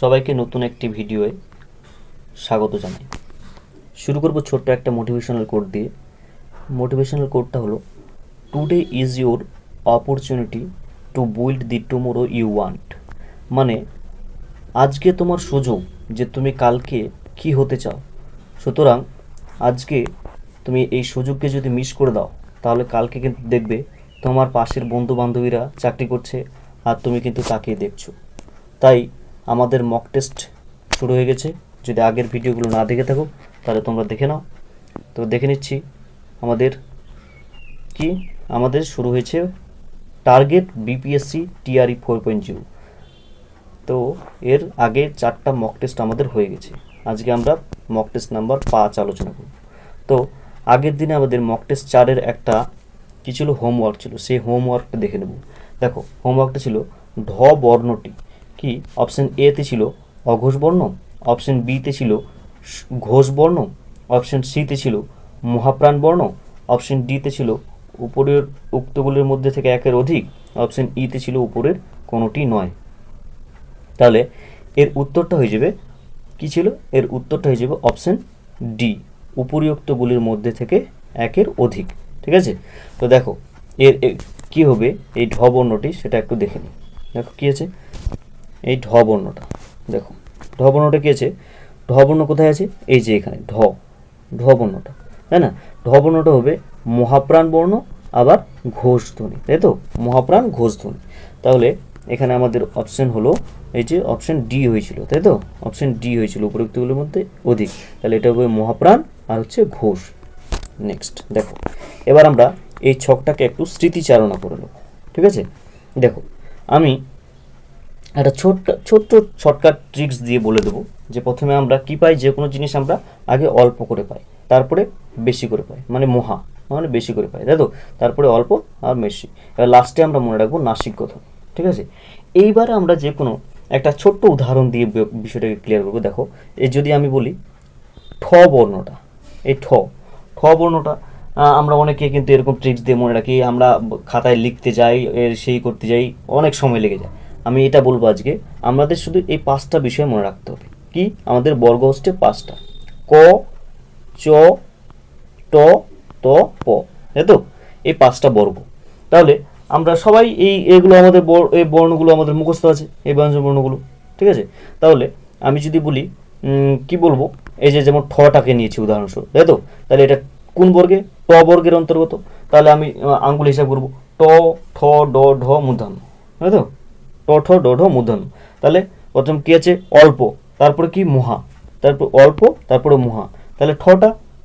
সবাইকে নতুন একটি ভিডিওয়ে স্বাগত জানাই। শুরু করব ছোট্ট একটা মোটিভেশনাল কোট দিয়ে। মোটিভেশনাল কোটটা হলো, today is your opportunity to build the tomorrow you want. মানে আজকে তোমার সুযোগ যে তুমি কালকে কি হতে চাও। সুতরাং আজকে তুমি এই সুযোগকে যদি মিস করে দাও তাহলে কালকে কিন্তু দেখবে তোমার পাশের বন্ধু বান্ধবীরা চাকরি করছে আর তুমি কিন্তু তাকিয়ে দেখছো। তাই আমাদের মক টেস্ট শুরু হয়ে গেছে। যদি আগের ভিডিওগুলো না দেখে থাকো তাহলে তোমরা দেখে নাও। তো দেখে নিচ্ছি আমাদের শুরু হয়েছে টার্গেট বিপিএসসি টিআরই 4.0। তো এর আগে 4টা মক টেস্ট আমাদের হয়ে গেছে। আজকে আমরা মক টেস্ট নাম্বার 5 আলোচনা করব। তো আগের দিনে আমাদের মক টেস্ট 4-এর একটা কী ছিল, হোমওয়ার্ক ছিল। সেই হোমওয়ার্কটা দেখে নেব। দেখো, হোমওয়ার্কটা ছিল ঢ বর্ণটি কি। অপশন এতে ছিল অঘোষ বর্ণ, অপশন বিতে ছিল ঘোষ বর্ণ, অপশন সিতে ছিল মহাপ্রাণ বর্ণ, অপশন ডিতে ছিল উপরের উক্তগুলির মধ্যে থেকে একের অধিক, অপশন ইতে ছিল উপরের কোনোটি নয়। তাহলে এর উত্তরটা হয়ে যাবে কি ছিল, এর উত্তরটা হয়ে যাবে অপশন ডি, উপরিউক্তগুলির মধ্যে থেকে একের অধিক। ঠিক আছে। তো দেখো এর কি হবে এই ঢ বর্ণটি, সেটা একটু দেখে নিই। দেখো কি আছে এই ঢ বর্ণটা। দেখো ঢ বর্ণটা কি আছে, ঢ বর্ণ কোথায় আছে, এই যে এখানে ঢ বর্ণটা, তাই না। ঢ বর্ণটা হবে মহাপ্রাণ বর্ণ আবার ঘোষ ধ্বনি, তাই তো, মহাপ্রাণ ঘোষ ধ্বনি। তাহলে এখানে আমাদের অপশন হলো এই যে অপশন ডি হয়েছিল, তাই তো, অপশন ডি হয়েছিল উপরোক্তগুলোর মধ্যে অধিক। তাহলে এটা হবে মহাপ্রাণ আর হচ্ছে ঘোষ। নেক্সট দেখো, এবার আমরা এই ছকটাকে একটু স্মৃতিচারণা করে নেব। ঠিক আছে। দেখো আমি একটা ছোট্ট শর্টকাট ট্রিক্স দিয়ে বলে দেবো যে প্রথমে আমরা কি পাই, যে কোনো জিনিস আমরা আগে অল্প করে পাই, তারপরে বেশি করে পাই, মানে মানে বেশি করে পাই, তাই তো, তারপরে অল্প আর বেশি, এবার লাস্টে আমরা মনে রাখবো নাসিক কথা। ঠিক আছে। এইবার আমরা যে কোনো একটা ছোট্ট উদাহরণ দিয়ে বিষয়টাকে ক্লিয়ার করবো। দেখো এই যদি আমি বলি ঠ বর্ণটা, এই ঠ বর্ণটা আমরা অনেকে কিন্তু এরকম ট্রিক্স দিয়ে মনে রাখি, আমরা খাতায় লিখতে যাই, সেই করতে যাই, অনেক সময় লেগে যায়। আমি এটা বলবো আজকে আমাদের শুধু এই 5টা বিষয় মনে রাখতে হবে। কি, আমাদের বর্গ হচ্ছে 5টা, ক চ ট ত প, তাই তো, এই 5টা বর্গ। তাহলে আমরা সবাই এইগুলো আমাদের এই বর্ণগুলো আমাদের মুখস্থ আছে, এই ব্যঞ্জন বর্ণগুলো। ঠিক আছে। তাহলে আমি যদি বলি কি বলবো, এই যে যেমন ঠটাকে নিয়েছি উদাহরণস্বরূপ, তাই তো, তাহলে এটা কোন বর্গে, ট বর্গের অন্তর্গত। তাহলে আমি আঙ্গুল হিসাব করবো ট ঠ ড ঢ মূর্ধন্য, তাই তো, ট ঠ ড ঢ মূর্ধন্য। তাহলে প্রথম কি আছে অল্প, তারপরে কি মহা, তারপর অল্প, তারপরে মহা। তাহলে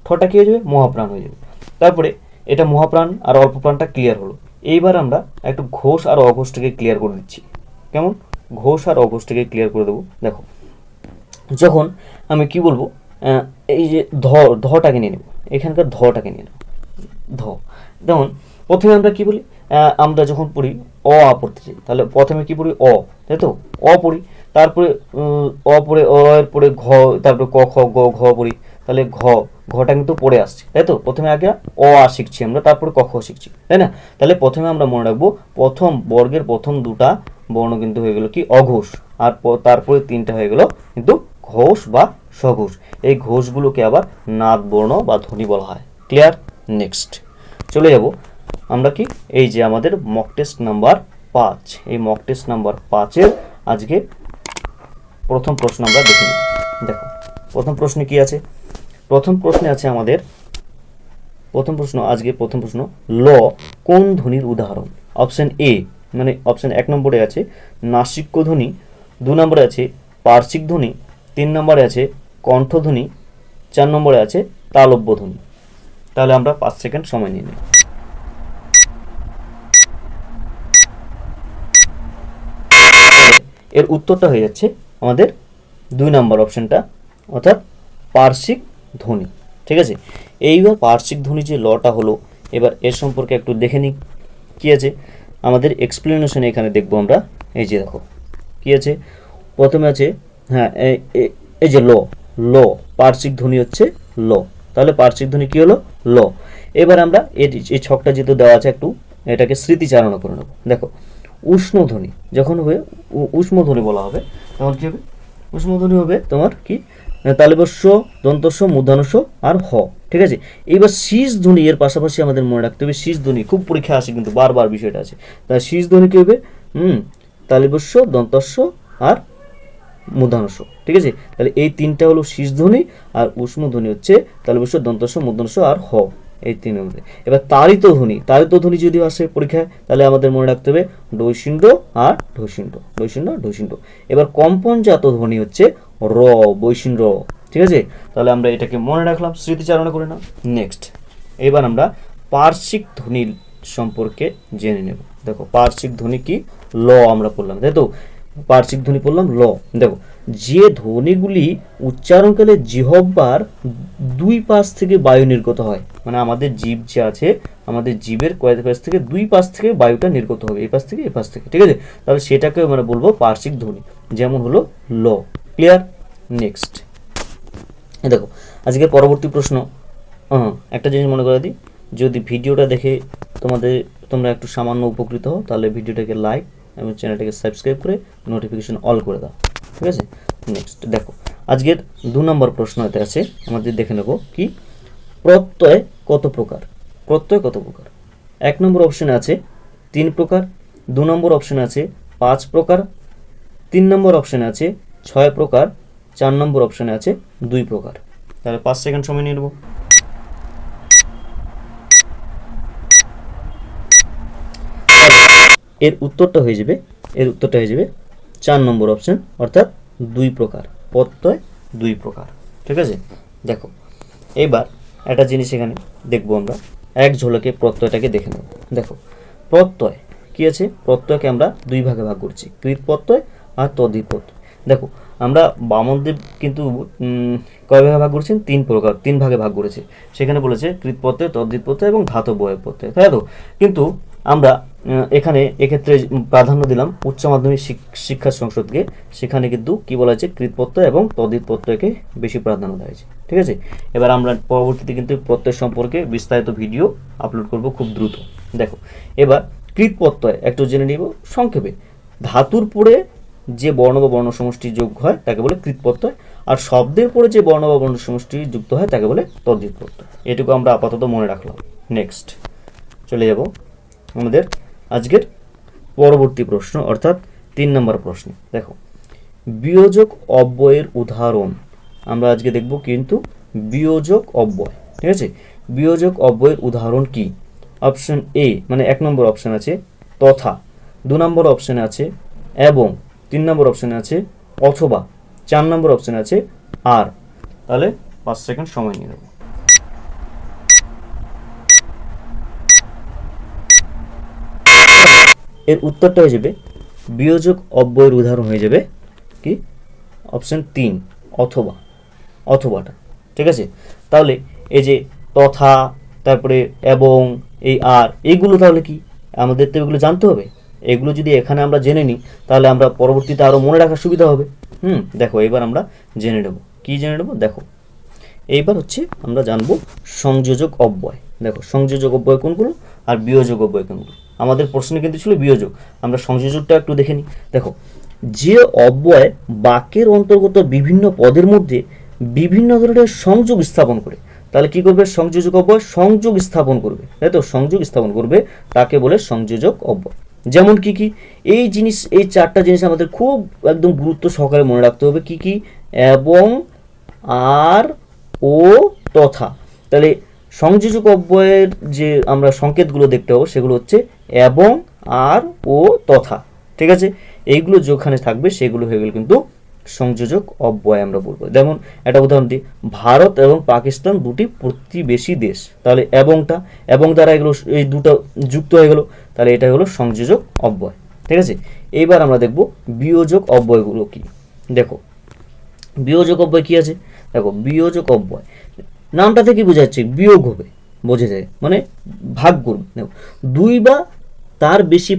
ঠটা কি হয়ে যাবে, মহাপ্রাণ হয়ে যাবে। তারপরে এটা মহাপ্রাণ আর অল্প প্রাণটা ক্লিয়ার হলো। এইবার আমরা একটু ঘোষ আর অঘোষটাকে ক্লিয়ার করে দিচ্ছি। কেমন, ঘোষ আর অঘোষটাকে ক্লিয়ার করে দেবো। দেখো যখন আমি কি বলবো, এই যে ধটাকে নিয়ে নেব, এখানকার ধটাকে নিয়ে নেব, যেমন প্রথমে আমরা কি বলি, আমরা যখন পড়ি অ আ পড়তে চাই, তাহলে প্রথমে কি পড়ি অ, তাই তো, অ পড়ি, তারপরে অ পড়ে, অ এর পরে ঘ, তারপরে ক খ গ ঘ পড়ি। তাহলে ঘটা কিন্তু পড়ে আসছে, তাই তো, প্রথমে আগে অ আ শিখছি আমরা, তারপরে ক খ শিখছি, তাই না। তাহলে প্রথমে আমরা মনে রাখবো প্রথম বর্গের প্রথম 2টা বর্ণ কিন্তু হয়ে গেল কি অঘোষ, আর তারপরে 3টা হয়ে গেল কিন্তু ঘোষ বা সঘোষ। এই ঘোষগুলোকে আবার নাদ বর্ণ বা ধ্বনি বলা হয়। ক্লিয়ার। নেক্সট চলে যাব আমরা কি, এই যে আমাদের মক টেস্ট নাম্বার 5, এই মক টেস্ট নাম্বার 5-এর আজকে প্রথম প্রশ্ন আমরা দেখে নিই। দেখো প্রথম প্রশ্নে কি আছে, প্রথম প্রশ্নে আছে আমাদের প্রথম প্রশ্ন ল কোন ধ্বনির উদাহরণ। অপশন এ, মানে অপশন 1 নম্বরে আছে নাসিক্য ধ্বনি, 2 নম্বরে আছে পার্শ্বিক ধ্বনি, 3 নম্বরে আছে কণ্ঠধ্বনি, 4 নম্বরে আছে তালব্য ধ্বনি। তাহলে আমরা 5 সেকেন্ড সময় নিয়ে নিই। এর উত্তরটা হয়ে যাচ্ছে আমাদের 2 নম্বর অপশনটা, অর্থাৎ পার্শ্বিক ধ্বনি। ঠিক আছে। এইবার পার্শ্বিক ধ্বনি যে লটা হলো, এবার এর সম্পর্কে একটু দেখে নিই কী আছে আমাদের এক্সপ্লেনেশনে। এখানে দেখবো আমরা, এই যে দেখো কী আছে, প্রথমে আছে হ্যাঁ এই যে ল পার্শ্বিক ধ্বনি হচ্ছে ল। তাহলে পার্শ্বিক ধ্বনি কী হলো, ল। এবার আমরা এই ছকটা যেহেতু দেওয়া আছে একটু এটাকে স্মৃতিচারণা করে নেব। দেখো উষ্ণ ধ্বনি যখন হবে, উষ্ণ ধ্বনি বলা হবে, তখন কী হবে, ঊষ্মধ্বনি হবে তোমার কি তালব্যস্য দন্তস্য মূর্ধন্যস্য আর হ, ঠিক আছে। এইবার শীষ ধ্বনি এর পাশাপাশি আমাদের মনে রাখতে হবে শীষ ধ্বনি, খুব পরীক্ষা আসে কিন্তু বারবার বিষয়টা আছে। তাই শীষ ধ্বনি কি হবে তালব্যস্য দন্তস্য আর মূর্ধন্যস্য, ঠিক আছে। তাহলে এই তিনটা হলো শীষ ধ্বনি, আর ঊষ্ম ধ্বনি হচ্ছে তালব্যস্য দন্তস্য মূর্ধন্যস্য আর হ, এই তিন মধ্যে। এবার তাড়িত ধ্বনি, তাড়িত ধ্বনি যদি আসে পরীক্ষায় তাহলে আমাদের মনে রাখতে হবে ডৈশিণ্ড আর ঢৈশিণ্ড, ডৈশিণ্ড ঢৈশিণ্ড। এবার কম্পনজাত ধ্বনি হচ্ছে র, বৈশিণ্ড, ঠিক আছে। তাহলে আমরা এটাকে মনে রাখলাম, স্মৃতিচারণা করে নাও। নেক্সট এবার আমরা পার্শ্বিক ধ্বনি সম্পর্কে জেনে নেব। দেখো পার্শ্বিক ধ্বনি কি, ল আমরা পড়লাম, তাই তো। পার্শ্বিক ধ্বনি পড়লাম ল। দেখো যে ধ্বনিগুলি উচ্চারণকালে জিহ্বার দুই পাশ থেকে বায়ু নির্গত হয়, মানে আমাদের জিভ যে আছে, আমাদের জিভের কয়েক পাশ থেকে দুই পাশ থেকে বায়ুটা নির্গত হবে, এই পাশ থেকে এই পাশ থেকে, ঠিক আছে। তাহলে সেটাকে আমরা বলবো পার্শ্বিক ধ্বনি, যেমন হলো ল। ক্লিয়ার? নেক্সট দেখো আজকে পরবর্তী প্রশ্ন। একটা জিনিস মনে করে দিই, যদি ভিডিওটা দেখে তোমরা একটু সামান্য উপকৃত হও তাহলে ভিডিওটাকে লাইক এবং চ্যানেলটাকে সাবস্ক্রাইব করে নোটিফিকেশন অল করে দাও, ঠিক আছে। নেক্সট দেখো আজকের 2 নম্বর প্রশ্নতে আছে, আমাদের দেখে নেব কি প্রত্যয় কত প্রকার। প্রত্যয় কত প্রকার? 1 নম্বর অপশনে আছে 3 প্রকার, 2 নম্বর অপশনে আছে 5 প্রকার, 3 নম্বর অপশনে আছে 6 প্রকার, 4 নম্বর অপশনে আছে 2 প্রকার। তাহলে 5 সেকেন্ড সময় নিয়ে নেব। এর উত্তরটা হয়ে যাবে 4 নম্বর অপশন, অর্থাৎ 2 প্রকার। প্রত্যয় 2 প্রকার, ঠিক আছে। দেখো এবার একটা জিনিস এখানে দেখবো আমরা, এক ঝলকে প্রত্যয়টাকে দেখে নেব। দেখো প্রত্যয় কি আছে, প্রত্যয়কে আমরা 2 ভাগে ভাগ করছি, কৃৎ প্রত্যয় আর তদ্ধিত প্রত্যয়। দেখো আমরা বামনদেব কিন্তু কয় ভাগে ভাগ করেছেন? 3 প্রকার, 3 ভাগে ভাগ করেছে। সেখানে বলেছে কৃৎ প্রত্যয়, তদ্ধিত প্রত্যয় এবং ধাতব অবয়ব প্রত্যয়, তাই তো। কিন্তু আমরা এখানে এক্ষেত্রে প্রাধান্য দিলাম উচ্চ মাধ্যমিক শিক্ষা সংসদকে, সেখানে কিন্তু কি বলা হয়েছে কৃৎ প্রত্যয় এবং তদ্ধিত প্রত্যয়কে বেশি প্রাধান্য দেওয়া হয়েছে, ঠিক আছে। এবার আমরা পরবর্তীতে কিন্তু প্রত্যয় সম্পর্কে বিস্তারিত ভিডিও আপলোড করব খুব দ্রুত। দেখো এবার কৃৎ প্রত্যয় একটু জেনে নিব সংক্ষেপে। ধাতুর পরে যে বর্ণ বা বর্ণ সমষ্টি যোগ হয় তাকে বলে কৃৎ প্রত্যয়, আর শব্দের পরে যে বর্ণ বা বর্ণ সমষ্টি যুক্ত হয় তাকে বলে তদ্ধিত প্রত্যয়। এটুকু আমরা আপাতত মনে রাখলাম। নেক্সট চলে যাব আমাদের আজকের পরবর্তী প্রশ্ন, অর্থাৎ 3 নম্বর প্রশ্ন। দেখো বিয়োজক অব্যয়ের উদাহরণ আমরা আজকে দেখব, কিন্তু বিয়োজক অব্যয়, ঠিক আছে। বিয়োজক অব্যয়ের উদাহরণ কি? অপশন এ মানে 1 নম্বর অপশন আছে তথা, 2 নম্বর অপশনে আছে এবং, 3 নম্বর অপশনে আছে অথবা, 4 নম্বর অপশনে আছে আর। তাহলে 5 সেকেন্ড সময় নিয়ে নেব। এর উত্তরটা হয়ে যাবে বিয়োজক অব্যয়ের উদাহরণ হয়ে যাবে কি অপশন 3 অথবা, অথবাটা, ঠিক আছে। তাহলে এই যে তথা, তারপরে এবং, এই আর, এইগুলো তাহলে কি আমাদের তো এগুলো জানতে হবে। এগুলো যদি এখানে আমরা জেনে নিই তাহলে আমরা পরবর্তীতে আরও মনে রাখার সুবিধা হবে। দেখো এবার আমরা জেনে নেব, কি জেনে নেব। দেখো এইবার হচ্ছে আমরা জানবো সংযোজক অব্যয়। দেখো সংযোজক অব্যয় কোনগুলো আর বিয়োজক অব্যয় কোনগুলো। আমাদের প্রশ্নে কিন্তু ছিল বিয়োজক, আমরা সংযোজকটা একটু দেখে নিই। দেখো যে অব্যয় বাক্যের অন্তর্গত বিভিন্ন পদের মধ্যে বিভিন্ন ধরনের সংযোগ স্থাপন করে, তাহলে কি করবে? সংযোজক অব্যয় সংযোগ স্থাপন করবে, তাই তো। সংযোগ স্থাপন করবে তাকে বলে সংযোজক অব্যয়। যেমন কি কি এই জিনিস, এই 4টা জিনিস আমাদের খুব একদম গুরুত্ব সহকারে মনে রাখতে হবে। কি কি? এবং, আর, ও, তথা। তাহলে সংযোজক অব্যয়ের যে আমরা সংকেতগুলো দেখতে পাবো সেগুলো হচ্ছে এবং, আর, ও, তথা, ঠিক আছে। এইগুলো যেখানে থাকবে সেগুলো হয়ে গেল কিন্তু সংযোজক অব্যয় আমরা বলবো। যেমন একটা উদাহরণ দিই, ভারত এবং পাকিস্তান দুটি প্রতিবেশী দেশ, তাহলে এবংটা, এবং দ্বারা এগুলো এই দুটো যুক্ত হয়ে গেল, তাহলে এটা হলো সংযোজক অব্যয়, ঠিক আছে। এইবার আমরা দেখব বিয়োজক অব্যয়গুলো কি। দেখো বিয়োজক অব্যয় কি আছে। দেখো বিয়োজক অব্যয় নামটা থেকে বোঝা যাচ্ছে বিয়োগ হবে, বোঝা যায় মানে ভাগ করবে। দেখো 2 বা তার বেশি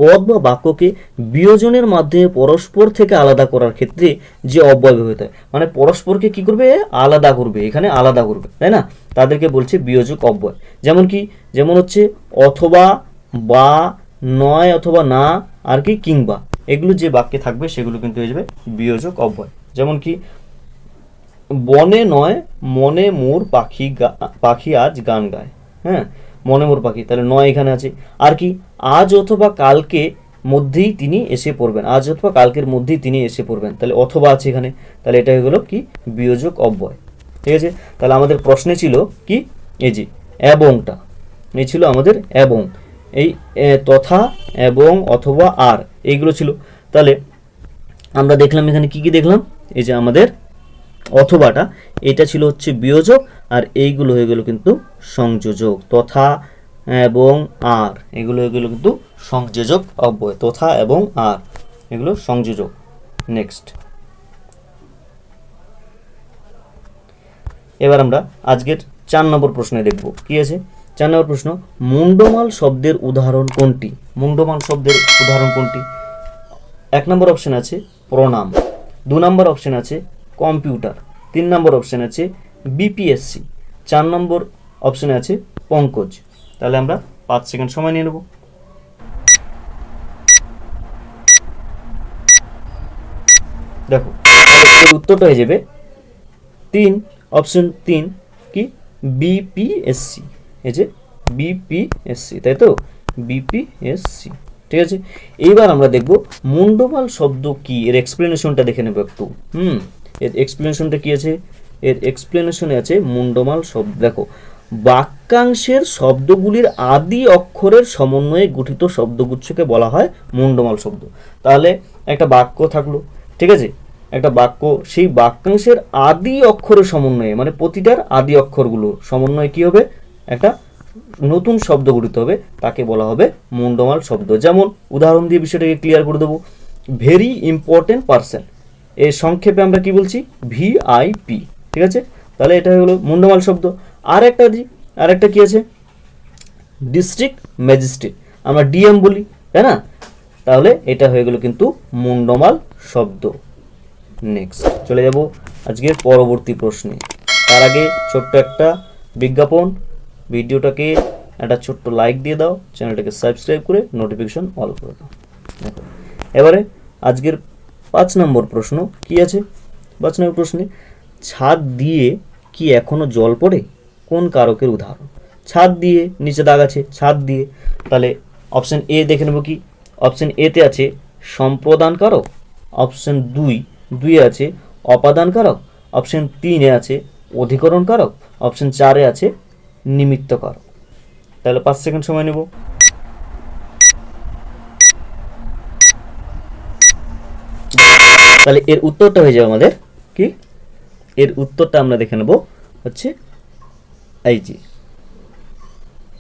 পদ বা বাক্যকে বিয়োজনের মাধ্যমে পরস্পর থেকে আলাদা করার ক্ষেত্রে যে অব্যয় ব্যবহৃত হয়, মানে পরস্পরকে কি করবে? আলাদা করবে, এখানে আলাদা করবে, তাই না। তাদেরকে বলছে বিয়োজক অব্যয়। যেমন কি? যেমন হচ্ছে অথবা, বা, নয় অথবা না, আর কি কিংবা, এগুলো যে বাক্যে থাকবে সেগুলো কিন্তু হয়ে যাবে বিয়োজক অব্যয়। যেমন কি বনে নয় মনে মোর পাখি আজ গান গায়। হ্যাঁ, মনে মোর পাখি, তাহলে নয় এখানে আছে। আর কি আজ অথবা কালকে মধ্যেই তিনি এসে পড়বেন, আজ অথবা কালকের মধ্যেই তিনি এসে পড়বেন, তাহলে অথবা আছে এখানে, তাহলে এটা হয়ে গেল কি বিয়োজক অব্যয়। ঠিক আছে, তাহলে আমাদের প্রশ্নে ছিল কি এই যে এবংটা, এই ছিল আমাদের এবং, এই তথা এবং অথবা আর এইগুলো ছিল। তাহলে আমরা দেখলাম এখানে কি কি দেখলাম, এই যে আমাদের অথবাটা এটা ছিল হচ্ছে বিয়োজক, আর এইগুলো হয়ে গেল কিন্তু সংযোজক। তথা এবং আর এগুলো হয়ে গেল কিন্তু সংযোজক অব্যয়, তথা এবং আর এগুলো সংযোজক। নেক্সট, এবার আমরা আজকের 4 নম্বর প্রশ্নে দেখব কি আছে। 4 নম্বর প্রশ্ন, মুন্ডমাল শব্দের উদাহরণ কোনটি? মুন্ডমাল শব্দের উদাহরণ কোনটি? 1 নম্বর অপশন আছে প্রণাম, 2 নম্বর অপশন আছে কম্পিউটার, 3 নম্বর অপশন আছে বিপিএসসি, 4 নম্বর অপশনে আছে পঙ্কজ। তাহলে আমরা 5 সেকেন্ড সময় নিয়ে নেব। দেখো এর উত্তরটা হয়ে যাবে 3, অপশন 3 কি বিপিএসসি, এই যে বিপিএসসি, তাই তো বিপিএসসি। ঠিক আছে, এইবার আমরা দেখব মুন্ডমাল শব্দ কি, এর এক্সপ্লেনেশনটা দেখে নেব একটু। এর এক্সপ্লেনেশনটা কি আছে? এর এক্সপ্লেনেশনে আছে মুন্ডমাল শব্দ। দেখো, বাক্যাংশের শব্দগুলির আদি অক্ষরের সমন্বয়ে গঠিত শব্দগুচ্ছকে বলা হয় মুন্ডমাল শব্দ। তাহলে একটা বাক্য থাকলো, ঠিক আছে, একটা বাক্য, সেই বাক্যাংশের আদি অক্ষরের সমন্বয়ে, মানে প্রতিটার আদি অক্ষরগুলো সমন্বয়ে কি হবে, একটা নতুন শব্দ গঠিত হবে, তাকে বলা হবে মুন্ডমাল শব্দ। যেমন উদাহরণ দিয়ে বিষয়টাকে ক্লিয়ার করে দেবো। ভেরি ইম্পর্টেন্ট পার্সন, এর সংক্ষেপে আমরা কি বলছি, ভিআইপি। ঠিক আছে, তাহলে এটা হলো মুন্ডমাল শব্দ। আর একটা কি আছে, ডিস্ট্রিক্ট ম্যাজিস্ট্রেট, আমরা ডিএম বলি, তাই না? তাহলে এটা হয়ে গেল কিন্তু মুন্ডমাল শব্দ। নেক্সট চলে যাব আজকের পরবর্তী প্রশ্নে। তার আগে ছোট্ট একটা বিজ্ঞাপন, ভিডিওটাকে একটা ছোট্ট লাইক দিয়ে দাও, চ্যানেলটাকে সাবস্ক্রাইব করে নোটিফিকেশন অল করে দাও। দেখো এবারে আজকের 5 নম্বর প্রশ্ন কি আছে। 5 নম্বর প্রশ্নে, ছাদ দিয়ে কি এখনো জল পড়ে? কোন কারকের উদাহরণ? ছাদ দিয়ে, নিচে দাগ আছে ছাদ দিয়ে, তাহলে অপশন এ দেখে নেব কি। অপশন এতে আছে সম্প্রদান কারক, অপশন 2 আছে অপাদান কারক, অপশন 3 আছে অধিকরণ কারক, অপশন 4 আছে নিমিত্ত কারক। তাহলে 5 সেকেন্ড সময় নেব। তাহলে এর উত্তরটা হয়ে যাবে আমাদের কি, এর উত্তরটা আমরা দেখে নেব হচ্ছে এই যে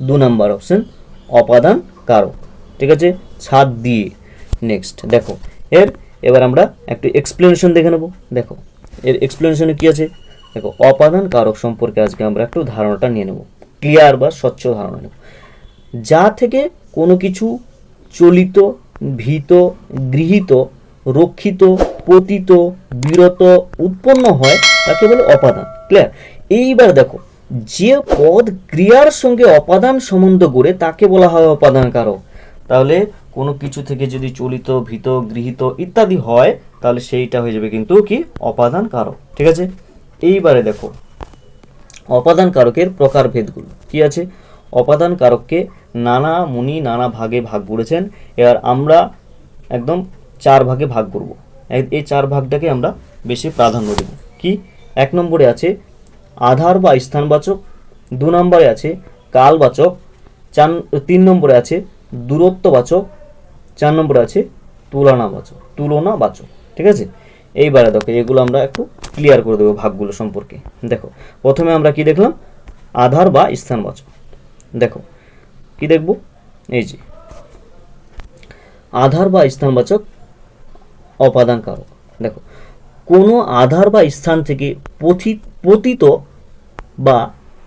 2 নম্বর অপশন অপাদান কারক। ঠিক আছে, ছাদ দিয়ে। নেক্সট দেখো এবার আমরা একটু এক্সপ্লেনেশন দেখে নেব। দেখো এর এক্সপ্লেনেশনে কি আছে, দেখো অপাদান কারক সম্পর্কে আজকে আমরা একটু ধারণাটা নিয়ে নেব, ক্লিয়ার বা স্বচ্ছ ধারণা নেব। যা থেকে কোনো কিছু চলিত, ভীত, গৃহীত, রক্ষিত, পতিত, বিরত, উৎপন্ন হয় তাকে বলে অপাদান। ক্লিয়ার? এইবার দেখো, যে পদ ক্রিয়ার সঙ্গে অপাদান সম্বন্ধ গড়ে তাকে বলা হয় অপাদান কারক। তাহলে কোনো কিছু থেকে যদি চলিত, ভীত, গৃহীত ইত্যাদি হয় তাহলে সেইটা হয়ে যাবে কিন্তু কি অপাদান কারক। ঠিক আছে, এইবারে দেখো অপাদান কারকের প্রকারভেদগুলো কি আছে। অপাদান কারককে নানা মুনি নানা ভাগে ভাগ করেছেন। এবার আমরা একদম 4 ভাগে ভাগ করব। এই 4 ভাগটাকে আমরা বেশি প্রাধান্য দেব। কি, 1 নম্বরে আছে আধার বা স্থানবাচক, 2 নম্বরে আছে কালবাচক, 3 নম্বরে আছে দূরত্ববাচক, 4 নম্বরে আছে তুলনাবাচক। ঠিক আছে, এইবারে দেখো এগুলো আমরা একটু ক্লিয়ার করে দেবো ভাগগুলো সম্পর্কে। দেখো প্রথমে আমরা কি দেখলাম, আধার বা স্থানবাচক। দেখো কি দেখব, এই যে আধার বা স্থানবাচক অপাদান কারক। দেখো কোনো আধার বা স্থান থেকে পতিত বা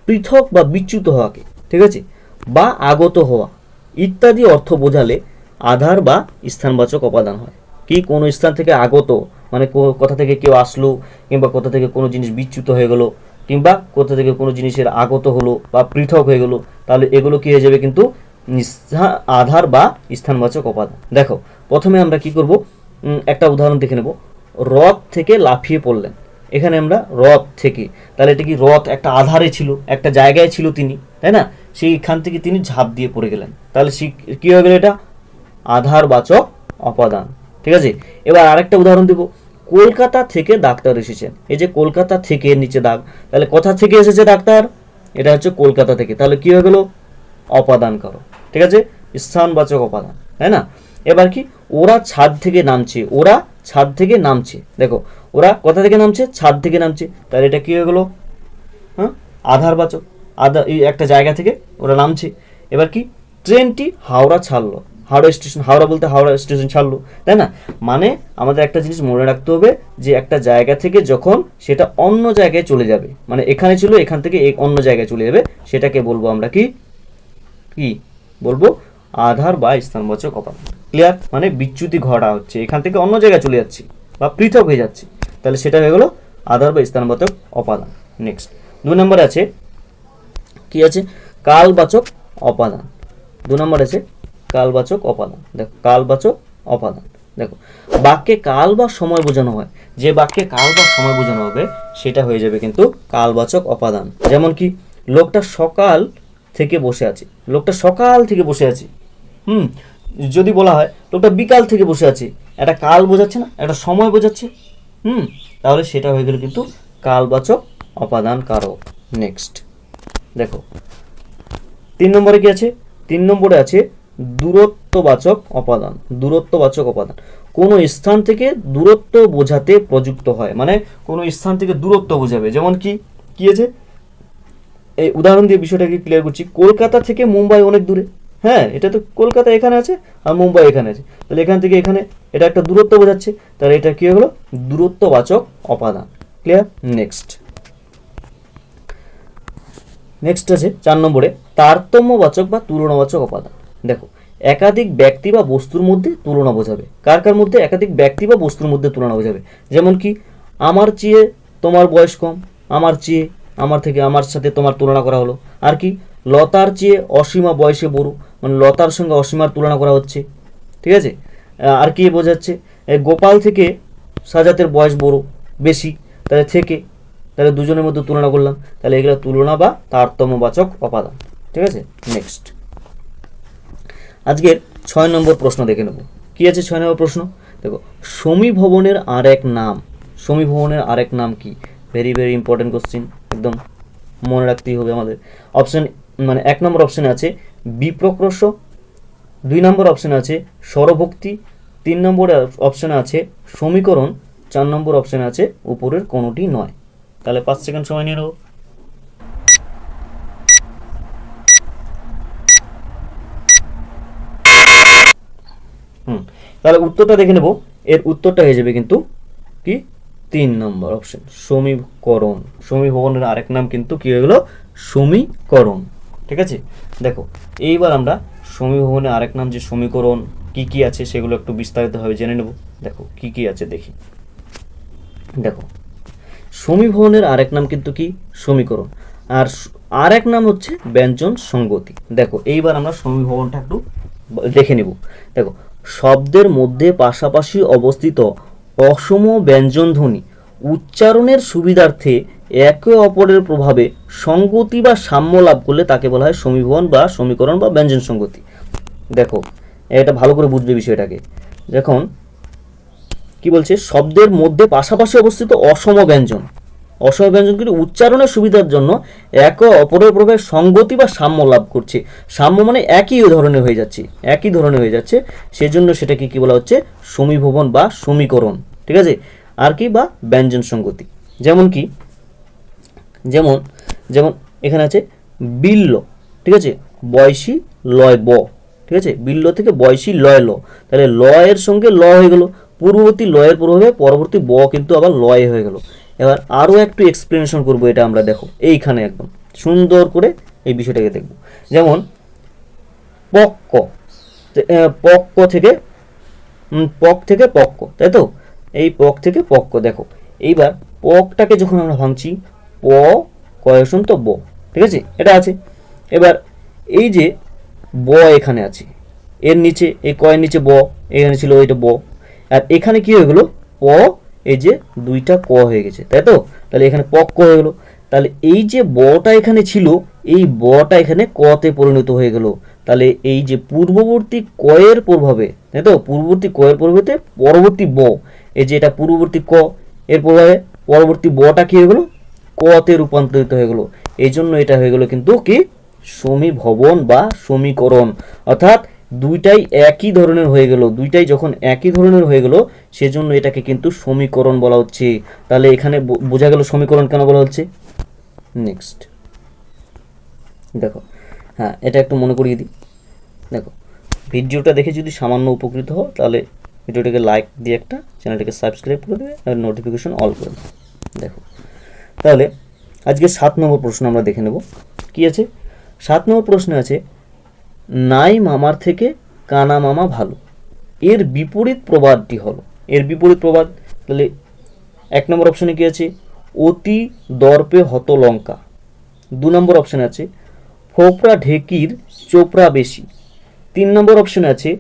পৃথক বা বিচ্যুত হওয়াকে, ঠিক আছে, বা আগত হওয়া ইত্যাদি অর্থ বোঝালে আধার বা স্থানবাচক অপাদান হয়। কি, কোনো স্থান থেকে আগত মানে কোথা থেকে কেউ আসলো, কিংবা কোথা থেকে কোনো জিনিস বিচ্যুত হয়ে গেল, কিংবা কোথা থেকে কোনো জিনিসের আগত হলো বা পৃথক হয়ে গেল, তাহলে এগুলো কি হয়ে যাবে কিন্তু আধার বা স্থানবাচক অপাদান। দেখো প্রথমে আমরা কি করব, একটা উদাহরণ দেখে নেব। রথ থেকে লাফিয়ে পড়লেন। এখানে আমরা রথ থেকে, তাহলে এটা কি রথ একটা আধারে ছিল, একটা জায়গায় ছিল তিনি, তাই না? সেইখান থেকে তিনি ঝাঁপ দিয়ে পড়ে গেলেন, তাহলে কি হয়ে গেল? এটা আধারবাচক অপাদান। ঠিক আছে, এবার আরেকটা উদাহরণ দেব। কলকাতা থেকে ডাক্তার এসেছেন। এই যে কলকাতা থেকে নিচে দাগ, তাহলে কোথা থেকে এসেছে ডাক্তার? এটা হচ্ছে কলকাতা থেকে, তাহলে কি হয়ে গেল? অপাদান কারক। ঠিক আছে, স্থানবাচক অপাদান, তাই না? এবার কি, ওরা ছাদ থেকে নামছে। ওরা ছাদ থেকে নামছে, দেখো ওরা কোথা থেকে নামছে? ছাদ থেকে নামছে, তাহলে এটা কি হয়ে গেল? হ্যাঁ, আধারবাচক। এই একটা জায়গা থেকে ওরা নামছে। এবার কি, ট্রেনটি হাওড়া ছাড়লো। হাওড়া স্টেশন, হাওড়া বলতে হাওড়া স্টেশন ছাড়লো, তাই না? মানে আমাদের একটা জিনিস মনে রাখতে হবে যে একটা জায়গা থেকে যখন সেটা অন্য জায়গায় চলে যাবে, মানে এখানে ছিল, এখান থেকে অন্য জায়গায় চলে যাবে, সেটাকে বলবো আমরা কি কি বলবো? আধার বা স্থানবাচক অপাদান। ক্লিয়ার? মানে বিচ্যুতি ঘটা হচ্ছে, এখান থেকে অন্য জায়গায় চলে যাচ্ছে বা পৃথক হয়ে যাচ্ছে, তাহলে সেটা হয়ে গেল আধার বা স্থানবাচক অপাদান। নেক্সট 2 নম্বরে আছে কি আছে? কালবাচক অপাদান। 2 নম্বর আছে কালবাচক অপাদান। দেখো কালবাচক অপাদান, দেখো বাক্যে কাল বা সময় বোঝানো হয়, যে বাক্যে কাল বা সময় বোঝানো হবে সেটা হয়ে যাবে কিন্তু কালবাচক অপাদান। যেমন কি, লোকটা সকাল থেকে বসে আছে। লোকটা সকাল থেকে বসে আছে। যদি বলা হয় লোকটা বিকাল থেকে বসে আছে, একটা কাল বোঝাচ্ছে না, একটা সময় বোঝাচ্ছে। তাহলে সেটা হয়ে গেল কিন্তু কালবাচক অপাদান কারক। নেক্সট দেখো 3 নম্বরে কি আছে? 3 নম্বরে আছে দূরত্ববাচক অপাদান। দূরত্ববাচক অপাদান কোনো স্থান থেকে দূরত্ব বোঝাতে প্রযুক্ত হয়, মানে কোনো স্থান থেকে দূরত্ব বোঝাবে। যেমন কি আছে? এই উদাহরণ দিয়ে বিষয়টাকে ক্লিয়ার করছি। কলকাতা থেকে মুম্বাই অনেক দূরে। হ্যাঁ, এটা তো কলকাতা এখানে আছে আর মুম্বাই এখানে আছে, তাহলে এখান থেকে এখানে এটা একটা দূরত্ব বোঝাচ্ছে, তাহলে এটা কি হয়ে গেল? দূরত্ববাচক অপাদান। ক্লিয়ার? নেক্সট আছে 4 নম্বরে তারতম্যবাচক বা তুলনাবাচক অপাদান। দেখো একাধিক ব্যক্তি বা বস্তুর মধ্যে তুলনা বোঝাবে। কার কার মধ্যে? একাধিক ব্যক্তি বা বস্তুর মধ্যে তুলনা বোঝাবে। যেমন কি, আমার চেয়ে তোমার বয়স কম, আমার চেয়ে, আমার থেকে, আমার সাথে তোমার তুলনা করা হলো। আর কি, লতার চেয়ে অসীমা বয়সে বড়, মানে লতার সঙ্গে অসীমার তুলনা করা হচ্ছে। ঠিক আছে, আর কি বোঝাচ্ছে? গোপাল থেকে সাজাতের বয়স বড়, বেশি, তাহলে থেকে, তাহলে দুজনের মধ্যে তুলনা করলাম, তাহলে এগুলো তুলনা বা তারতম্যবাচক অপাদান। ঠিক আছে, নেক্সট আজকের 6 নম্বর প্রশ্ন দেখে নেব। কি আছে 6 নম্বর প্রশ্ন? দেখো সমীভবনের আর এক নাম। সমীভবনের আরেক নাম কি? ভেরি ভেরি ইম্পর্টেন্ট কোশ্চিন, একদম মনে রাখতেই হবে আমাদের। অপশন, মানে 1 নম্বর অপশনে আছে বিপ্রকর্ষ, 2 নম্বর অপশনে আছে স্বরভক্তি, 3 নম্বর অপশনে আছে সমীকরণ, 4 নম্বর অপশনে আছে উপরের কোনোটি নয়। তাহলে 5 সেকেন্ড সময় নিয়ে নেব। তাহলে উত্তরটা দেখে নেব। এর উত্তরটা হয়ে যাবে কিন্তু কি 3 নম্বর অপশন, সমীকরণ। সমীভবনের আরেক নাম কিন্তু কি হয়ে গেল? সমীকরণ। ঠিক আছে, দেখো এইবার আমরা সমীভবনের আরেক নাম যে সমীকরণ কি কি আছে সেগুলো একটু বিস্তারিতভাবে জেনে নেব। দেখো কি কি আছে দেখি। দেখো সমীভবনের আরেক নাম কিন্তু কি? সমীকরণ। আর আরেক নাম হচ্ছে ব্যঞ্জন সংগতি। দেখো এইবার আমরা সমীভবনটা একটু দেখে নেব। দেখো শব্দের মধ্যে পাশাপাশি অবস্থিত অসম ব্যঞ্জন ধ্বনি উচ্চারণের সুবিধার্থে একে অপরের প্রভাবে সংগতি বা সাম্য লাভ করলে তাকে বলা হয় সমীভবন বা সমীকরণ বা ব্যঞ্জন সংগতি। দেখো এটা ভালো করে বুঝবে বিষয়টাকে। যখন কি বলছে, শব্দের মধ্যে পাশাপাশি অবস্থিত অসম ব্যঞ্জন, অসম ব্যঞ্জন কিন্তু উচ্চারণের সুবিধার জন্য একে অপরের প্রভাবে সংগতি বা সাম্য লাভ করছে। সাম্য মানে একই ধরনের হয়ে যাচ্ছে, একই ধরনের হয়ে যাচ্ছে, সেজন্য সেটাকে কি বলা হচ্ছে? সমীভবন বা সমীকরণ। ঠিক আছে, আর কি বা ব্যঞ্জন সংগতি। যেমন কি, যেমন যেমন এখানে আছে বিল্ল। ঠিক আছে, বয়সী লয় ব। ঠিক আছে, বিল্ল থেকে বয়সী লয় ল, তাহলে লয়ের সঙ্গে ল হয়ে গেল, পূর্ববর্তী লয়ের প্রভাবে পরবর্তী ব কিন্তু আবার লয় হয়ে গেল। এবার আরও একটু এক্সপ্লেনেশন করবো এটা আমরা। দেখো এইখানে একদম সুন্দর করে এই বিষয়টাকে দেখব। যেমন পক্ক, পক্ক থেকে পক থেকে পক্ক, তাই তো? এই পক থেকে পক্ক। দেখো এইবার পকটাকে যখন আমরা ভাঙছি, প কয়সন তো ব। ঠিক আছে, এটা আছে। এবার এই যে ব এখানে আছে, এর নিচে এই কয়ের নিচে ব, এখানে ছিল ওইটা ব, আর এখানে কি হয়ে গেল? প, এই যে দুইটা ক হয়ে গেছে, তাই তো? তাহলে এখানে পক্ক হয়ে গেল। তাহলে এই যে বটা এখানে ছিল, এই বটা এখানে কতে পরিণত হয়ে গেল। তাহলে এই যে পূর্ববর্তী কয়ের প্রভাবে, তাই তো, পূর্ববর্তী কয়ের প্রভাবে পরবর্তী ব, এই যে এটা পূর্ববর্তী ক এর প্রভাবে পরবর্তী বটা কি হয়ে গেল, কতে রূপান্তরিত হয়ে গেল। এই জন্য এটা হয়ে গেল কিন্তু কি সমীভবন বা সমীকরণ, অর্থাৎ দুইটাই একই ধরনের হয়ে গেল। দুইটাই যখন একই ধরনের হয়ে গেল সেজন্য এটাকে কিন্তু সমীকরণ বলা হচ্ছে। তাহলে এখানে বোঝা গেল সমীকরণ কেন বলা হচ্ছে। নেক্সট দেখো, হ্যাঁ এটা একটু মনে করিয়ে দিই। দেখো, ভিডিওটা দেখে যদি সামান্য উপকৃত হও তাহলে ভিডিওটাকে লাইক দিয়ে একটা চ্যানেলটাকে সাবস্ক্রাইব করে দেবে আর নোটিফিকেশন অল করে দেবে। দেখো, তাহলে আজকে 7 নম্বর প্রশ্ন আমরা দেখে নেব। কি আছে 7 নম্বর প্রশ্নে আছে, নাই মামার থেকে কানা মামা ভালো, এর বিপরীত প্রবাদটি হলো। এর বিপরীত প্রবাদ, তাহলে 1 নম্বর অপশনে কি আছে, অতি দর্পে হত লঙ্কা। 2 নম্বর অপশনে আছে, ফোপড়া ঢেকির চোপড়া বেশি। 3 নম্বর অপশনে আছে,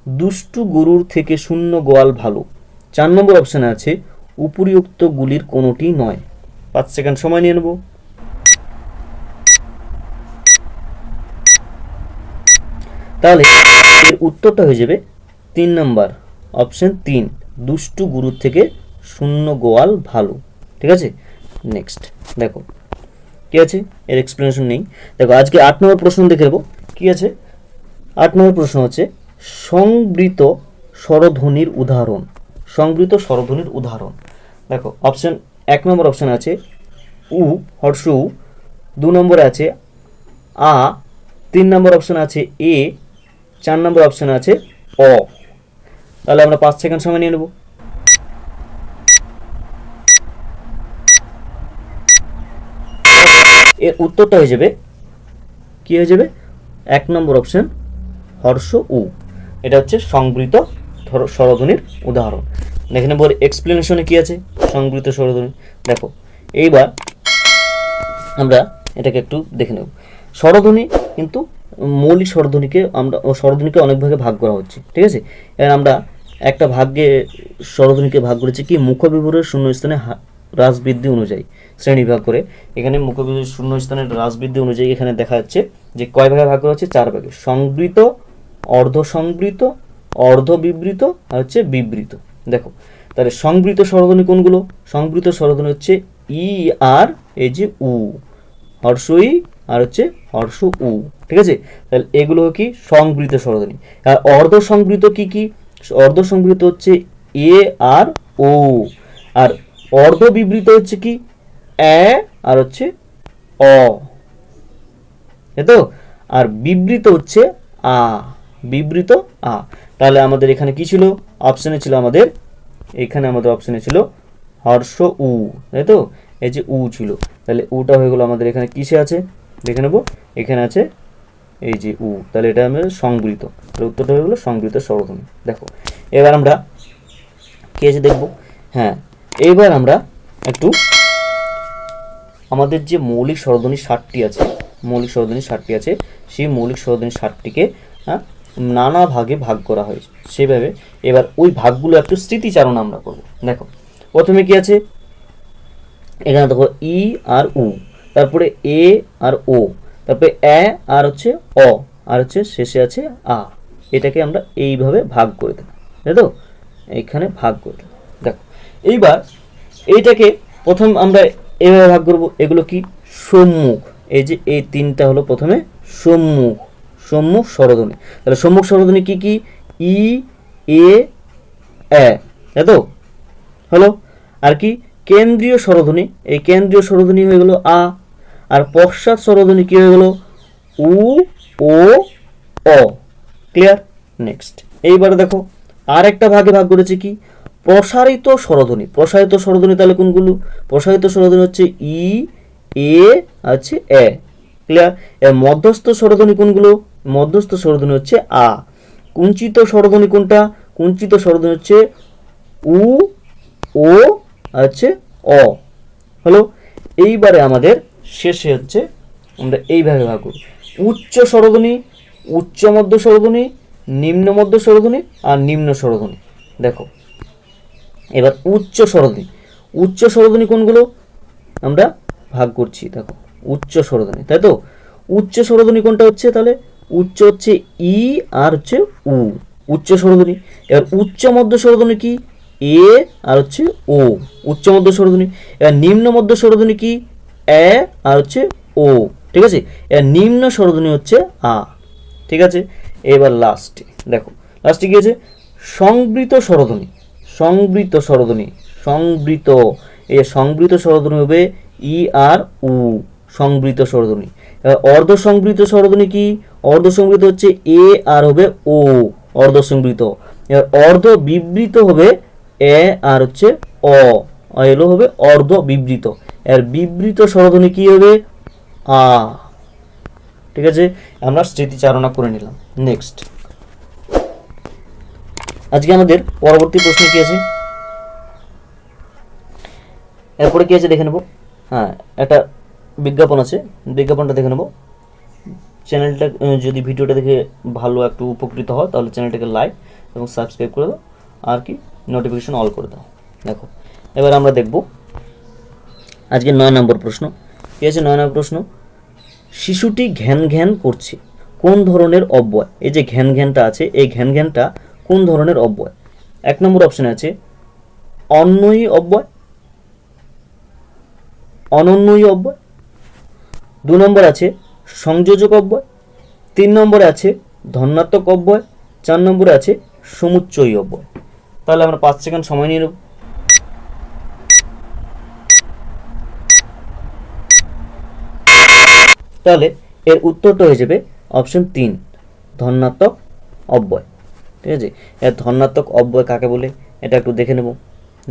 দুষ্টু গরুর থেকে শূন্য গোয়াল ভালো। 4 নম্বর অপশনে আছে, উপরিউক্ত গুলির কোনোটি নয়। 5 সেকেন্ড সময় নিয়ে নেব। তাহলে এর উত্তরটা হয়ে যাবে 3 নম্বর অপশন 3, দুষ্টু গুরুর থেকে শূন্য গোয়াল ভালো। ঠিক আছে, নেক্সট দেখো কি আছে, এর এক্সপ্লেনেশন নেই। দেখো আজকে 8 নম্বর প্রশ্ন দেখে নেব। কি আছে 8 নম্বর প্রশ্ন হচ্ছে, সংবৃত স্বরধ্বনির উদাহরণ। সংবৃত স্বরধ্বনির উদাহরণ। দেখো অপশন 1 নম্বর অপশন আছে উ, হর্ষ উ। 2 নম্বরে আছে আ। 3 নম্বর অপশন আছে এ। 4 নম্বর অপশন আছে অ। তাহলে আমরা 5 সেকেন্ড সময় নিয়ে নেব। এর উত্তরটা হয়ে যাবে, কি হয়ে যাবে, 1 নম্বর অপশন হর্ষ উ। এটা হচ্ছে সংবৃত স্বরধ্বনির উদাহরণ। দেখে নেব এক্সপ্লেনেশনে কি আছে সংবৃত স্বরধ্বনি। দেখো এইবার আমরা এটাকে একটু দেখে নেব। স্বরধ্বনি কিন্তু মৌলিক স্বরধ্বনিকে অনেক ভাগে ভাগ করা হচ্ছে। ঠিক আছে, এবার আমরা একটা ভাগে স্বরধ্বনিকে ভাগ করেছি কি মুখবিভরের শূন্যস্থানে হ্রাস বৃদ্ধি অনুযায়ী শ্রেণী ভাগ করে। এখানে মুখবিভরের শূন্যস্থানের হ্রাস বৃদ্ধি অনুযায়ী এখানে দেখা যাচ্ছে যে কয় ভাগে ভাগ করা হচ্ছে, 4 ভাগে। সংবৃত, অর্ধ সংবৃত, অর্ধ বিবৃত আর হচ্ছে বিবৃত। দেখো তাহলে সংবৃত স্বরধ্বনি কোনগুলো, সংবৃত স্বরধ্বনি হচ্ছে ই আর এই যে উ, হর্ষই আর হচ্ছে হর্ষ উ। ঠিক আছে, তাহলে এগুলো কি সংবৃত স্বরধ্বনি। আর অর্ধ সংবৃত কি কি, অর্ধ সংবৃত হচ্ছে এ আর ও। আর অর্ধ বিবৃত হচ্ছে কি এ আর হচ্ছে অ, তাইতো। আর বিবৃত হচ্ছে আ, বিবৃত আ। তাহলে আমাদের এখানে কি ছিল, অপশনে ছিল আমাদের, এখানে আমাদের অপশনে ছিল হর্ষ উ, তাই তো, এই যে উ ছিল। তাহলে উটা হয়ে গেল আমাদের এখানে কিসে আছে দেখে নেব, এখানে আছে এই যে উ। তাহলে এটা আমাদের সংবৃত, তাহলে উত্তরটা হয়ে গেল সংবৃত স্বরধ্বনি। দেখো এবার আমরা কি আছে দেখব। হ্যাঁ, এবার আমরা একটু আমাদের যে মৌলিক স্বরধ্বনি 7টি আছে, মৌলিক স্বরধ্বনি 7টি আছে, সেই মৌলিক স্বরধ্বনি 7টিকে নানা ভাগে ভাগ করা হয়েছে সেভাবে। এবার ওই ভাগগুলো একটু স্মৃতিচারণ আমরা করব। দেখো প্রথমে কি আছে, এখানে দেখো ই আর উ, তারপরে এ আর ও, তারপরে এ আর হচ্ছে অ, আর হচ্ছে শেষে আছে আ। এটাকে আমরা এইভাবে ভাগ করে দেব, তাই তো, এইখানে ভাগ করে দেব। দেখো এইবার এইটাকে প্রথম আমরা এইভাবে ভাগ করব। এগুলো কি সম্মুখ, এই যে এই 3টা হলো প্রথমে সম্মুখ, সম্মুখ স্বরধ্বনি। তাহলে সম্মুখ স্বরধ্বনি কি কি, ই এ এ, তাই তো হলো। আর কি কেন্দ্রীয় স্বরধ্বনি, এই কেন্দ্রীয় স্বরধ্বনি হয়ে গেল আ। আর পশ্চাৎ স্বরধ্বনি কি হয়ে গেল উ ও অ। ক্লিয়ার, নেক্সট এইবারে দেখো আর একটা ভাগে ভাগ করেছে কি প্রসারিত স্বরধ্বনি। প্রসারিত স্বরধ্বনি তাহলে কোনগুলো, প্রসারিত স্বরধ্বনি হচ্ছে ই এ আছে এ। ক্লিয়ার, এর মধ্যস্থ স্বরধ্বনি কোনগুলো, মধ্যস্থ স্বরধ্বনি হচ্ছে আ। কুঞ্চিত স্বরধ্বনি কোনটা, কুঞ্চিত স্বরধ্বনি হচ্ছে উ ও আছে অ। হলো, এইবারে আমাদের শেষে হচ্ছে আমরা এইভাবে ভাগ করি উচ্চ স্বরধ্বনি, উচ্চ মধ্য স্বরধ্বনি, নিম্ন মধ্য স্বরধ্বনি আর নিম্ন স্বরধ্বনি। দেখো এবার উচ্চ স্বরধ্বনি। উচ্চ স্বরধ্বনি কোনগুলো আমরা ভাগ করছি, দেখো উচ্চ স্বরধ্বনি, তাই তো। উচ্চ স্বরধ্বনি কোনটা হচ্ছে, তাহলে উচ্চ হচ্ছে ই আর হচ্ছে উ, উচ্চ স্বরধ্বনি। এবার উচ্চ মধ্য স্বরধ্বনি কি, এ আর হচ্ছে ও, উচ্চ মধ্য স্বরধ্বনি। এবার নিম্ন মধ্য স্বরধ্বনি কি, এ আর হচ্ছে ও, ঠিক আছে। এবার নিম্ন স্বরধ্বনি হচ্ছে আ, ঠিক আছে। এবার লাস্টে দেখো, লাস্টে কি আছে, সংবৃত স্বরধ্বনি। সংবৃত স্বরধ্বনি, সংবৃত, এই সংবৃত স্বরধ্বনি হবে ই আর উ, সংবৃত স্বরধ্বনি। অর্ধ সংবৃত স্বরধ্বনি কি, অর্ধ সংবৃত হচ্ছে এ আর হবে ও, অর্ধ সংবৃত। এবার অর্ধ বিবৃত হবে এ আর হচ্ছে অ, এলো হবে অর্ধ বিবৃত। এর বিবৃত স্বরধ্বনি কি হবে আ, ঠিক আছে। আমরা স্মৃতিচারণা করে নিলাম। নেক্সট, আজকে আমাদের পরবর্তী প্রশ্ন কি আছে, এরপরে কি আছে দেখে নেব। হ্যাঁ, একটা বিজ্ঞাপন আছে, বিজ্ঞাপনটা দেখে নেব। চ্যানেলটা যদি ভিডিওটা দেখে ভালো একটু উপকৃত হয় তাহলে চ্যানেলটাকে লাইক এবং সাবস্ক্রাইব করে দাও, আর কি নোটিফিকেশন অল করে দাও। দেখো এবার আমরা দেখব আজকে 9 নম্বর প্রশ্ন। কি আছে 9 নম্বর প্রশ্ন, শিশুটি ঘ্যান ঘ্যান করছে, কোন ধরনের অব্যয়? এই যে ঘ্যান ঘ্যানটা আছে, এই ঘ্যান ঘ্যানটা কোন ধরনের অব্যয়? 1 নম্বর অপশনে আছে অন্বয়ী অব্যয়, অনন্বয়ী অব্যয়। 2 নম্বর আছে সংযোজক অব্যয়। 3 নম্বরে আছে ধনাত্মক অব্যয়। 4 নম্বরে আছে সমুচ্চয়ী অব্যয়। তাহলে আমরা 5 সেকেন্ড সময় নিয়ে নেব। তাহলে এর উত্তরটা হয়ে যাবে অপশন 3, ধনাত্মক অব্যয়, ঠিক আছে। এর ধনাত্মক অব্যয় কাকে বলে এটা একটু দেখে নেব।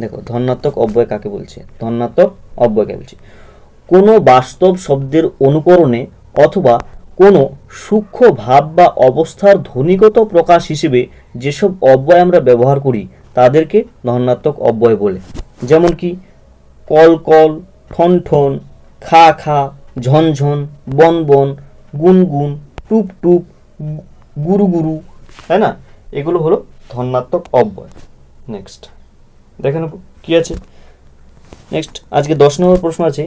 দেখো ধনাত্মক অব্যয় কাকে বলছে, ধনাত্মক অব্যয় কাকে বলছে, কোনো বাস্তব শব্দের অনুকরণে অথবা কোনো সূক্ষ্ম ভাব বা অবস্থার ধ্বনিগত প্রকাশ হিসেবে যেসব অব্যয় আমরা ব্যবহার করি তাদেরকে ধনাত্মক অব্যয় বলে। যেমন কি কল কল, ঠন ঠন, খা খা, ঝন ঝন, বন বন, গুন গুন, টুপ টুপ, গুরু গুরু, তাই না? এগুলো হলো ধনাত্মক অব্যয়। নেক্সট দেখে নেব কি আছে। নেক্সট আজকে 10 নম্বর প্রশ্ন আছে,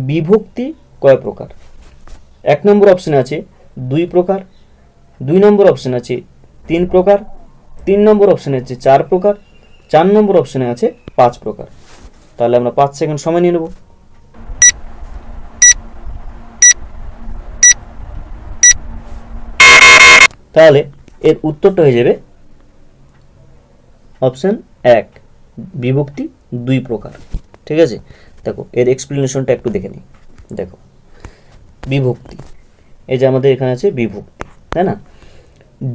বিভক্তি কয় প্রকার? 1 নম্বর অপশনে আছে 2 প্রকার, 2 নম্বর অপশনে আছে 3 প্রকার, 3 নম্বর অপশনে আছে 4 প্রকার, 4 নম্বর অপশনে আছে 5 প্রকার। তাহলে আমরা 5 সেকেন্ড সময় নিয়ে নেব। তাহলে এর উত্তরটা হয়ে যাবে অপশন 1, বিভক্তি 2 প্রকার, ঠিক আছে। দেখো এর এক্সপ্লেনেশনটা একটু দেখে নিই। দেখো বিভক্তি, এই যে আমাদের এখানে আছে বিভক্তি, তাই না?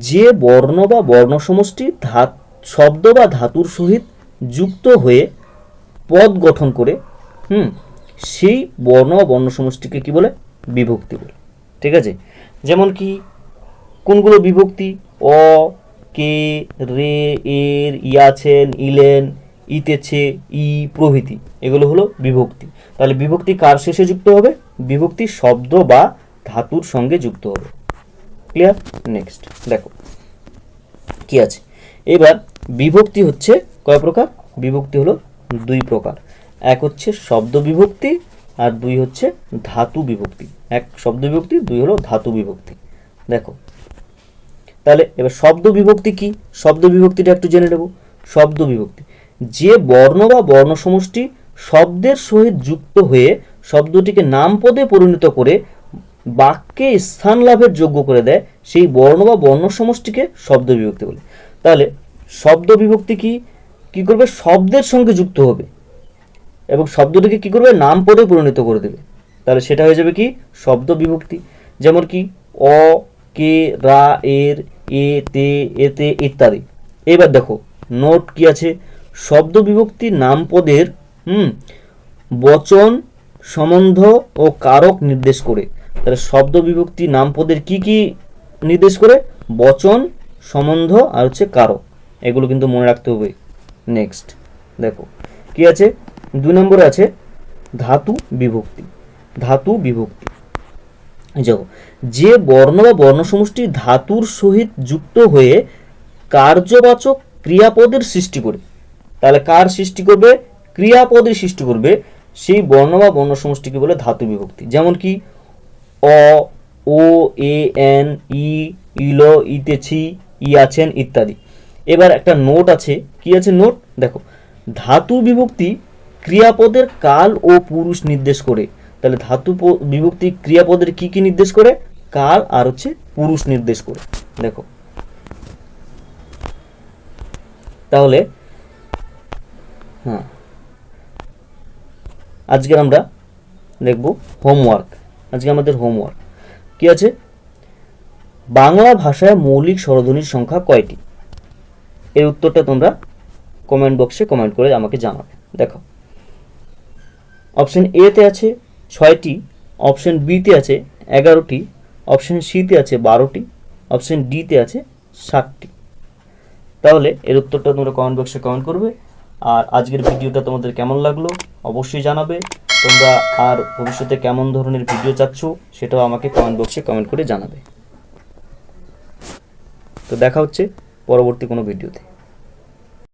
যে বর্ণ বা বর্ণ সমষ্টি শব্দ বা ধাতুর সহিত যুক্ত হয়ে পদ গঠন করে, সেই বর্ণ বা বর্ণ সমষ্টিকে কি বলে, বিভক্তি বলে, ঠিক আছে। যেমন কি কোনগুলো বিভক্তি, অ, কে, রে, এর, ইয়াছেন, ইলেন, ইতেছে, ই প্রভৃতি, এগুলো হলো বিভক্তি। তাহলে বিভক্তি কার শেষে যুক্ত হবে, বিভক্তি শব্দ বা ধাতুর সঙ্গে যুক্ত হবে। ক্লিয়ার? নেক্সট দেখো কি আছে। এবার বিভক্তি হচ্ছে কয় প্রকার? বিভক্তি হলো 2 প্রকার। এক হচ্ছে শব্দ বিভক্তি আর 2 হচ্ছে ধাতু বিভক্তি। এক শব্দ বিভক্তি, 2 হলো ধাতু বিভক্তি। দেখো তাহলে এবার শব্দ বিভক্তি কি, শব্দ বিভক্তিটা একটু জেনে নেব। শব্দ বিভক্তি, যে বর্ণ বা বর্ণ সমষ্টি শব্দের সহিত যুক্ত হয়ে শব্দটিকে নাম পদে পরিণত করে বাক্যে স্থান লাভের যোগ্য করে দেয়, সেই বর্ণ বা বর্ণ সমষ্টিকে শব্দ বিভক্তি বলে। তাহলে শব্দ বিভক্তি কি, কি করবে, শব্দের সঙ্গে যুক্ত হবে এবং শব্দটিকে কি করবে, নাম পদে পরিণত করে দেবে। তাহলে সেটা হয়ে যাবে কি, শব্দ বিভক্তি। যেমন কি অ, কে, রা, এর, এ, তে, এতে ইত্যাদি। এবার দেখো নোট কি আছে, শব্দ বিভক্তি নাম পদের বচন, সম্বন্ধ ও কারক নির্দেশ করে। তাহলে শব্দ বিভক্তি নাম পদের কি কি নির্দেশ করে, বচন, সম্বন্ধ আর হচ্ছে কারক, এগুলো কিন্তু মনে রাখতে হবে। নেক্সট দেখো কি আছে, 2 নম্বরে আছে ধাতু বিভক্তি। ধাতু বিভক্তি, দেখো যে বর্ণ বা বর্ণ সমষ্টি ধাতুর সহিত যুক্ত হয়ে কার্যবাচক ক্রিয়াপদের সৃষ্টি করে, তাহলে কার সৃষ্টি করবে? ক্রিয়াপদের সৃষ্টি করবে। সেই বর্ণ বা বর্ণ সমষ্টিকে বলে ধাতু বিভক্তি। যেমন কি অ, ও, এ, এন, ই, ইলো, ইতেছি, ই আছেন ইত্যাদি। এবার একটা নোট আছে, কি আছে নোট? দেখো, ধাতু বিভক্তি ক্রিয়াপদের কাল ও পুরুষ নির্দেশ করে। তাহলে ধাতু বিভক্তি ক্রিয়াপদের কি কি নির্দেশ করে? কাল আর হচ্ছে পুরুষ নির্দেশ করে। দেখো তাহলে হ্যাঁ, আজকে আমরা দেখব হোমওয়ার্ক। আজকে আমাদের হোমওয়ার্ক কি আছে? বাংলা ভাষায় মৌলিক স্বরধ্বনির সংখ্যা কয়টি? এর উত্তরটা তোমরা কমেন্ট বক্সে কমেন্ট করে আমাকে জানাবে। দেখো, অপশন এ তে আছে 6টি, অপশন বি তে আছে 11টি, অপশন সি তে আছে 12টি, অপশন ডি তে আছে 7টি। তাহলে এর উত্তরটা তোমরা কমেন্ট বক্সে কমেন্ট করবে। আর আজকের ভিডিওটা তোমাদের কেমন লাগলো অবশ্যই জানাবে। তোমরা আর ভবিষ্যতে কেমন ধরনের ভিডিও চাচ্ছ সেটাও আমাকে কমেন্ট বক্সে কমেন্ট করে জানাবে। তো দেখা হচ্ছে পরবর্তী কোনো ভিডিওতে।